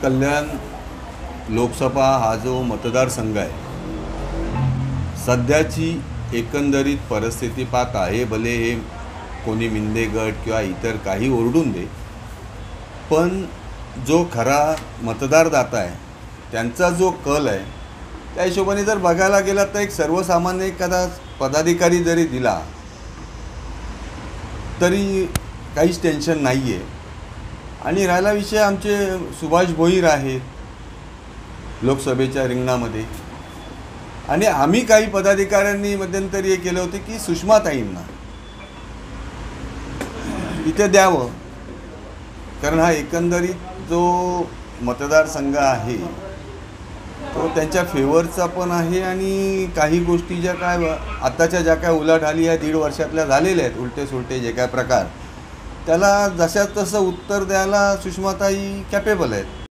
कल्याण लोकसभा हा जो मतदारसंघ आहे, सध्याची एकंदरीत परिस्थिती पाहता आहे, भले हे कोणी मिंदे गट किंवा इतर काही ओरडून दे, पण जो खरा मतदारदाता आहे त्यांचा जो कल आहे त्या हिशोबाने जर बघायला गेला तर एक सर्वसामान्य एखादा पदाधिकारी जरी दिला तरी काहीच टेन्शन नाही आहे. आणि राहिला विषय आमचे सुभाष भोईर आहेत लोकसभेच्या रिंगणामध्ये, आणि आम्ही काही पदाधिकाऱ्यांनी मध्यंतरी हे केलं होते की सुषमाताईंना इथे द्यावं, कारण हा एकंदरीत जो मतदारसंघ आहे तो त्यांच्या फेवरचा पण आहे. आणि काही गोष्टी ज्या काय आताच्या ज्या काय उलाढाली या 1.5 वर्षातल्या झालेल्या आहेत, उलटे सुलटे जे काय प्रकार, त्याला जशा तसं उत्तर द्यायला सुषमाताई कॅपेबल आहेत.